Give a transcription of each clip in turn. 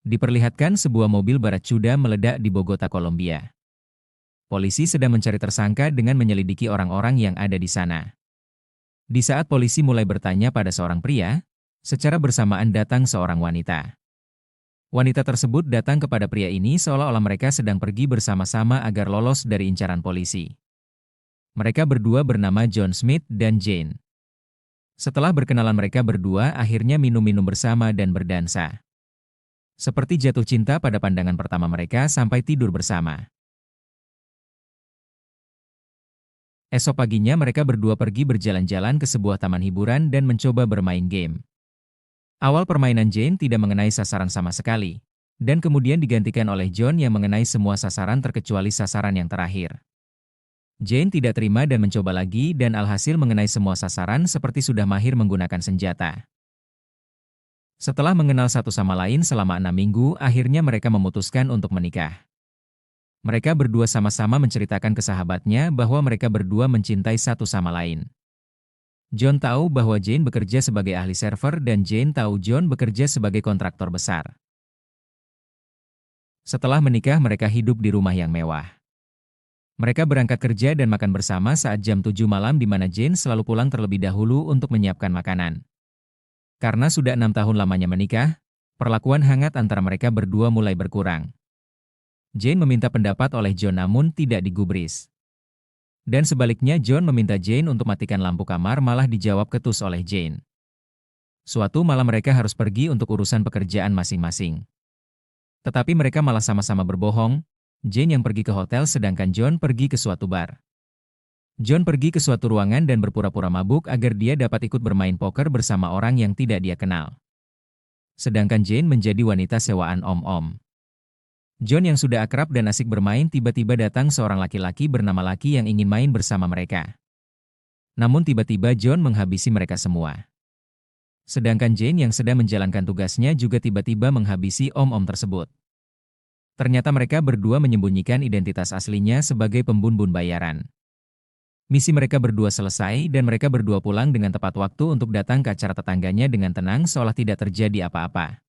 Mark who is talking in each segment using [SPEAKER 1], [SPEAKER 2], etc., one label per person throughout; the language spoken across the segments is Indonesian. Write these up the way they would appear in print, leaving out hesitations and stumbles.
[SPEAKER 1] Diperlihatkan sebuah mobil baracuda meledak di Bogota, Kolombia. Polisi sedang mencari tersangka dengan menyelidiki orang-orang yang ada di sana. Di saat polisi mulai bertanya pada seorang pria, secara bersamaan datang seorang wanita. Wanita tersebut datang kepada pria ini seolah-olah mereka sedang pergi bersama-sama agar lolos dari incaran polisi. Mereka berdua bernama John Smith dan Jane. Setelah berkenalan mereka berdua akhirnya minum-minum bersama dan berdansa. Seperti jatuh cinta pada pandangan pertama mereka sampai tidur bersama. Esok paginya mereka berdua pergi berjalan-jalan ke sebuah taman hiburan dan mencoba bermain game. Awal permainan Jane tidak mengenai sasaran sama sekali, dan kemudian digantikan oleh John yang mengenai semua sasaran terkecuali sasaran yang terakhir. Jane tidak terima dan mencoba lagi dan alhasil mengenai semua sasaran seperti sudah mahir menggunakan senjata. Setelah mengenal satu sama lain selama 6 minggu, akhirnya mereka memutuskan untuk menikah. Mereka berdua sama-sama menceritakan ke sahabatnya bahwa mereka berdua mencintai satu sama lain. John tahu bahwa Jane bekerja sebagai ahli server dan Jane tahu John bekerja sebagai kontraktor besar. Setelah menikah mereka hidup di rumah yang mewah. Mereka berangkat kerja dan makan bersama saat jam 7 malam di mana Jane selalu pulang terlebih dahulu untuk menyiapkan makanan. Karena sudah 6 tahun lamanya menikah, perlakuan hangat antara mereka berdua mulai berkurang. Jane meminta pendapat oleh John namun tidak digubris. Dan sebaliknya John meminta Jane untuk matikan lampu kamar malah dijawab ketus oleh Jane. Suatu malam mereka harus pergi untuk urusan pekerjaan masing-masing. Tetapi mereka malah sama-sama berbohong, Jane yang pergi ke hotel sedangkan John pergi ke suatu bar. John pergi ke suatu ruangan dan berpura-pura mabuk agar dia dapat ikut bermain poker bersama orang yang tidak dia kenal. Sedangkan Jane menjadi wanita sewaan om-om. John yang sudah akrab dan asik bermain tiba-tiba datang seorang laki-laki bernama Lucky yang ingin main bersama mereka. Namun tiba-tiba John menghabisi mereka semua. Sedangkan Jane yang sedang menjalankan tugasnya juga tiba-tiba menghabisi om-om tersebut. Ternyata mereka berdua menyembunyikan identitas aslinya sebagai pembunuh bayaran. Misi mereka berdua selesai dan mereka berdua pulang dengan tepat waktu untuk datang ke acara tetangganya dengan tenang seolah tidak terjadi apa-apa.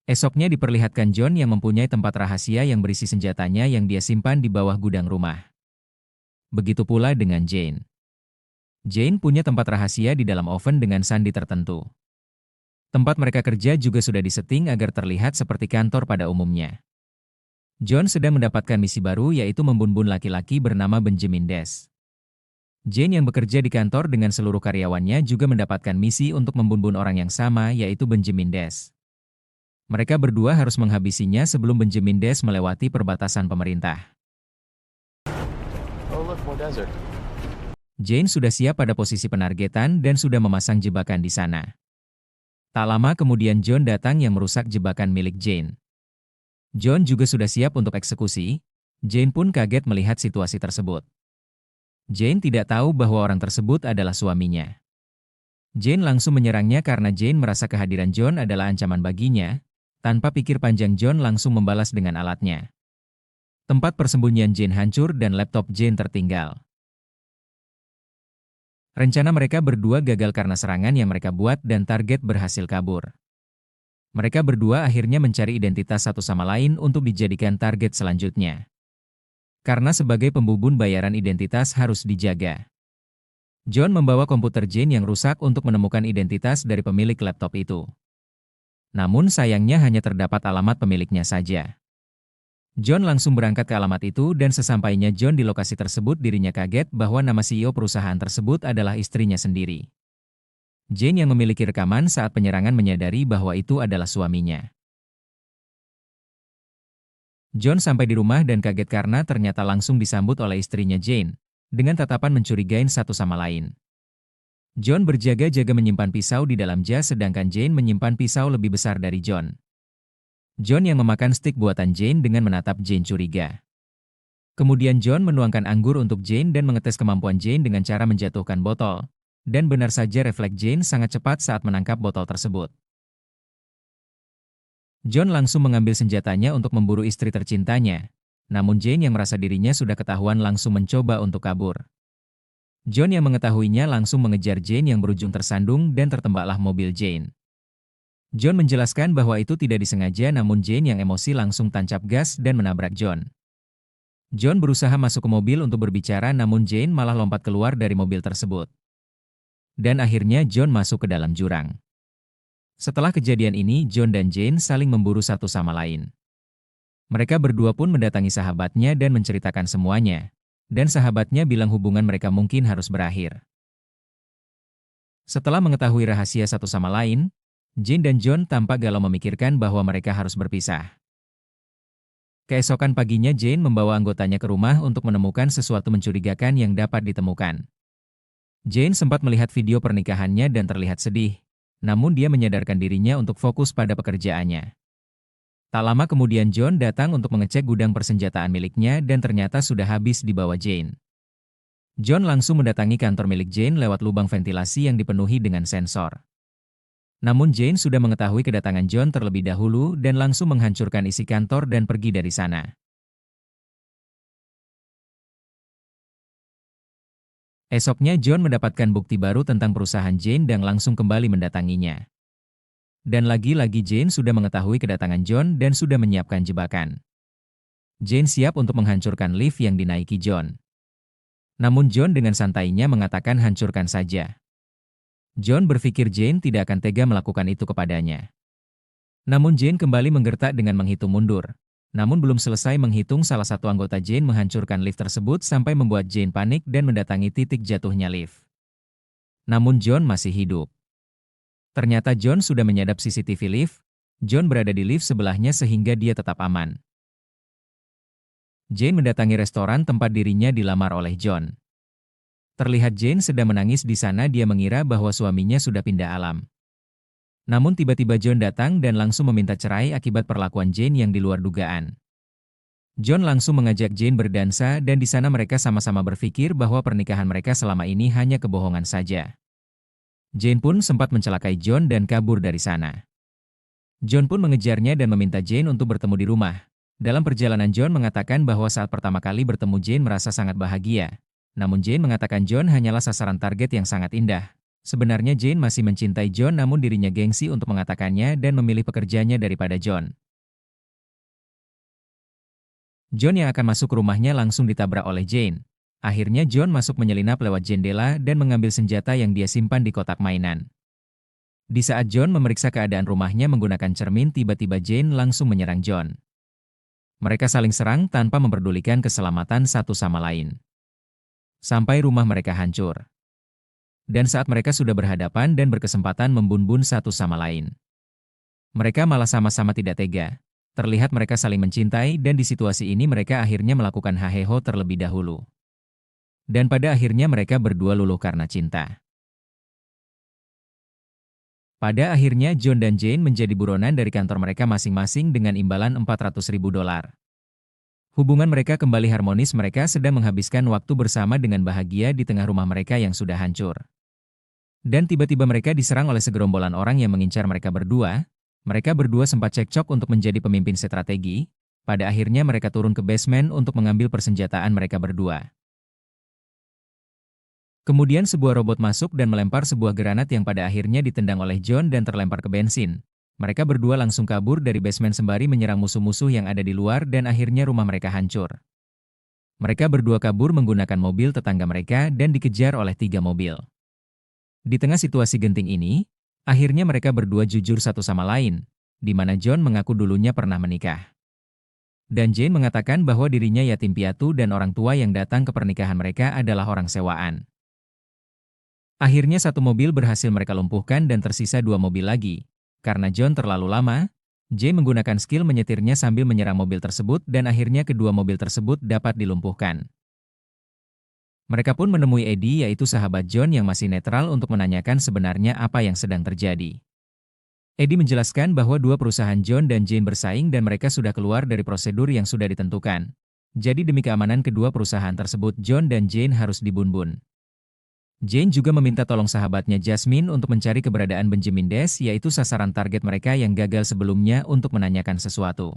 [SPEAKER 1] Esoknya diperlihatkan John yang mempunyai tempat rahasia yang berisi senjatanya yang dia simpan di bawah gudang rumah. Begitu pula dengan Jane. Jane punya tempat rahasia di dalam oven dengan sandi tertentu. Tempat mereka kerja juga sudah disetting agar terlihat seperti kantor pada umumnya. John sedang mendapatkan misi baru yaitu membunuh laki-laki bernama Benjamin Des. Jane yang bekerja di kantor dengan seluruh karyawannya juga mendapatkan misi untuk membunuh orang yang sama yaitu Benjamin Des. Mereka berdua harus menghabisinya sebelum Benjamin Des melewati perbatasan pemerintah.
[SPEAKER 2] Oh, look, more desert.
[SPEAKER 1] Jane sudah siap pada posisi penargetan dan sudah memasang jebakan di sana. Tak lama kemudian John datang yang merusak jebakan milik Jane. John juga sudah siap untuk eksekusi, Jane pun kaget melihat situasi tersebut. Jane tidak tahu bahwa orang tersebut adalah suaminya. Jane langsung menyerangnya karena Jane merasa kehadiran John adalah ancaman baginya, tanpa pikir panjang John langsung membalas dengan alatnya. Tempat persembunyian Jane hancur dan laptop Jane tertinggal. Rencana mereka berdua gagal karena serangan yang mereka buat dan target berhasil kabur. Mereka berdua akhirnya mencari identitas satu sama lain untuk dijadikan target selanjutnya. Karena sebagai pembubun bayaran identitas harus dijaga. John membawa komputer Jane yang rusak untuk menemukan identitas dari pemilik laptop itu. Namun sayangnya hanya terdapat alamat pemiliknya saja. John langsung berangkat ke alamat itu dan sesampainya John di lokasi tersebut dirinya kaget bahwa nama CEO perusahaan tersebut adalah istrinya sendiri. Jane yang memiliki rekaman saat penyerangan menyadari bahwa itu adalah suaminya. John sampai di rumah dan kaget karena ternyata langsung disambut oleh istrinya Jane, dengan tatapan mencurigai satu sama lain. John berjaga-jaga menyimpan pisau di dalam jas sedangkan Jane menyimpan pisau lebih besar dari John. John yang memakan stik buatan Jane dengan menatap Jane curiga. Kemudian John menuangkan anggur untuk Jane dan mengetes kemampuan Jane dengan cara menjatuhkan botol. Dan benar saja refleks Jane sangat cepat saat menangkap botol tersebut. John langsung mengambil senjatanya untuk memburu istri tercintanya. Namun Jane yang merasa dirinya sudah ketahuan langsung mencoba untuk kabur. John yang mengetahuinya langsung mengejar Jane yang berujung tersandung dan tertembaklah mobil Jane. John menjelaskan bahwa itu tidak disengaja, namun Jane yang emosi langsung tancap gas dan menabrak John. John berusaha masuk ke mobil untuk berbicara, namun Jane malah lompat keluar dari mobil tersebut. Dan akhirnya John masuk ke dalam jurang. Setelah kejadian ini, John dan Jane saling memburu satu sama lain. Mereka berdua pun mendatangi sahabatnya dan menceritakan semuanya. Dan sahabatnya bilang hubungan mereka mungkin harus berakhir. Setelah mengetahui rahasia satu sama lain, Jane dan John tampak galau memikirkan bahwa mereka harus berpisah. Keesokan paginya Jane membawa anggotanya ke rumah untuk menemukan sesuatu mencurigakan yang dapat ditemukan. Jane sempat melihat video pernikahannya dan terlihat sedih, namun dia menyadarkan dirinya untuk fokus pada pekerjaannya. Tak lama kemudian John datang untuk mengecek gudang persenjataan miliknya dan ternyata sudah habis dibawa Jane. John langsung mendatangi kantor milik Jane lewat lubang ventilasi yang dipenuhi dengan sensor. Namun Jane sudah mengetahui kedatangan John terlebih dahulu dan langsung menghancurkan isi kantor dan pergi dari sana. Esoknya John mendapatkan bukti baru tentang perusahaan Jane dan langsung kembali mendatanginya. Dan lagi-lagi Jane sudah mengetahui kedatangan John dan sudah menyiapkan jebakan. Jane siap untuk menghancurkan lift yang dinaiki John. Namun John dengan santainya mengatakan hancurkan saja. John berpikir Jane tidak akan tega melakukan itu kepadanya. Namun Jane kembali menggertak dengan menghitung mundur. Namun belum selesai menghitung, salah satu anggota Jane menghancurkan lift tersebut sampai membuat Jane panik dan mendatangi titik jatuhnya lift. Namun John masih hidup. Ternyata John sudah menyadap CCTV lift. John berada di lift sebelahnya sehingga dia tetap aman. Jane mendatangi restoran tempat dirinya dilamar oleh John. Terlihat Jane sedang menangis di sana, dia mengira bahwa suaminya sudah pindah alam. Namun tiba-tiba John datang dan langsung meminta cerai akibat perlakuan Jane yang di luar dugaan. John langsung mengajak Jane berdansa dan di sana mereka sama-sama berpikir bahwa pernikahan mereka selama ini hanya kebohongan saja. Jane pun sempat mencelakai John dan kabur dari sana. John pun mengejarnya dan meminta Jane untuk bertemu di rumah. Dalam perjalanan John mengatakan bahwa saat pertama kali bertemu Jane merasa sangat bahagia. Namun Jane mengatakan John hanyalah sasaran target yang sangat indah. Sebenarnya Jane masih mencintai John, namun dirinya gengsi untuk mengatakannya dan memilih pekerjaannya daripada John. John yang akan masuk ke rumahnya langsung ditabrak oleh Jane. Akhirnya John masuk menyelinap lewat jendela dan mengambil senjata yang dia simpan di kotak mainan. Di saat John memeriksa keadaan rumahnya menggunakan cermin, tiba-tiba Jane langsung menyerang John. Mereka saling serang tanpa memperdulikan keselamatan satu sama lain. Sampai rumah mereka hancur. Dan saat mereka sudah berhadapan dan berkesempatan membunuh satu sama lain, mereka malah sama-sama tidak tega. Terlihat mereka saling mencintai dan di situasi ini mereka akhirnya melakukan haheho terlebih dahulu. Dan pada akhirnya mereka berdua luluh karena cinta. Pada akhirnya John dan Jane menjadi buronan dari kantor mereka masing-masing dengan imbalan $400.000. Hubungan mereka kembali harmonis, mereka sedang menghabiskan waktu bersama dengan bahagia di tengah rumah mereka yang sudah hancur. Dan tiba-tiba mereka diserang oleh segerombolan orang yang mengincar mereka berdua. Mereka berdua sempat cekcok untuk menjadi pemimpin strategi. Pada akhirnya mereka turun ke basement untuk mengambil persenjataan mereka berdua. Kemudian sebuah robot masuk dan melempar sebuah granat yang pada akhirnya ditendang oleh John dan terlempar ke bensin. Mereka berdua langsung kabur dari basement sembari menyerang musuh-musuh yang ada di luar dan akhirnya rumah mereka hancur. Mereka berdua kabur menggunakan mobil tetangga mereka dan dikejar oleh 3 mobil. Di tengah situasi genting ini, akhirnya mereka berdua jujur satu sama lain, di mana John mengaku dulunya pernah menikah. Dan Jane mengatakan bahwa dirinya yatim piatu dan orang tua yang datang ke pernikahan mereka adalah orang sewaan. Akhirnya 1 mobil berhasil mereka lumpuhkan dan tersisa 2 mobil lagi. Karena John terlalu lama, Jane menggunakan skill menyetirnya sambil menyerang mobil tersebut dan akhirnya kedua mobil tersebut dapat dilumpuhkan. Mereka pun menemui Eddie, yaitu sahabat John yang masih netral, untuk menanyakan sebenarnya apa yang sedang terjadi. Eddie menjelaskan bahwa 2 perusahaan John dan Jane bersaing dan mereka sudah keluar dari prosedur yang sudah ditentukan. Jadi demi keamanan kedua perusahaan tersebut, John dan Jane harus dibunbun. Jane juga meminta tolong sahabatnya Jasmine untuk mencari keberadaan Benjamin Des, yaitu sasaran target mereka yang gagal sebelumnya, untuk menanyakan sesuatu.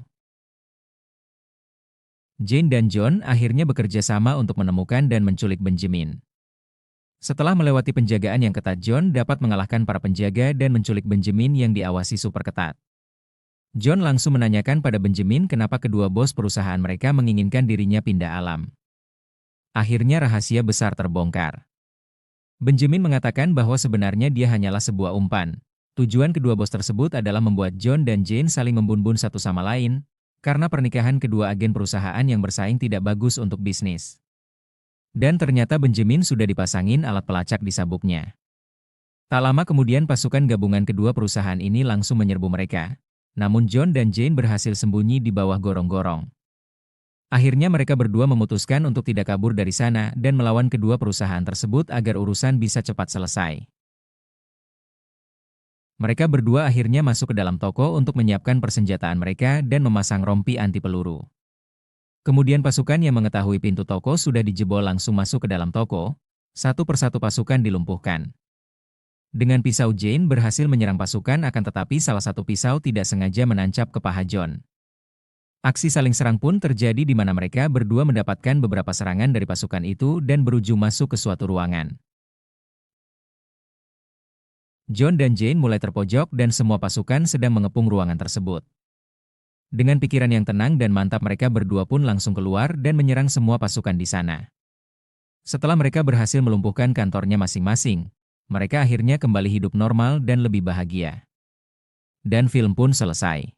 [SPEAKER 1] Jane dan John akhirnya bekerja sama untuk menemukan dan menculik Benjamin. Setelah melewati penjagaan yang ketat, John dapat mengalahkan para penjaga dan menculik Benjamin yang diawasi super ketat. John langsung menanyakan pada Benjamin kenapa kedua bos perusahaan mereka menginginkan dirinya pindah alam. Akhirnya rahasia besar terbongkar. Benjamin mengatakan bahwa sebenarnya dia hanyalah sebuah umpan. Tujuan kedua bos tersebut adalah membuat John dan Jane saling membunuh satu sama lain, karena pernikahan kedua agen perusahaan yang bersaing tidak bagus untuk bisnis. Dan ternyata Benjamin sudah dipasangin alat pelacak di sabuknya. Tak lama kemudian pasukan gabungan kedua perusahaan ini langsung menyerbu mereka. Namun John dan Jane berhasil sembunyi di bawah gorong-gorong. Akhirnya mereka berdua memutuskan untuk tidak kabur dari sana dan melawan kedua perusahaan tersebut agar urusan bisa cepat selesai. Mereka berdua akhirnya masuk ke dalam toko untuk menyiapkan persenjataan mereka dan memasang rompi anti peluru. Kemudian pasukan yang mengetahui pintu toko sudah dijebol langsung masuk ke dalam toko. Satu persatu pasukan dilumpuhkan. Dengan pisau Jane berhasil menyerang pasukan, akan tetapi salah satu pisau tidak sengaja menancap ke paha John. Aksi saling serang pun terjadi di mana mereka berdua mendapatkan beberapa serangan dari pasukan itu dan berujung masuk ke suatu ruangan. John dan Jane mulai terpojok dan semua pasukan sedang mengepung ruangan tersebut. Dengan pikiran yang tenang dan mantap mereka berdua pun langsung keluar dan menyerang semua pasukan di sana. Setelah mereka berhasil melumpuhkan kantornya masing-masing, mereka akhirnya kembali hidup normal dan lebih bahagia. Dan film pun selesai.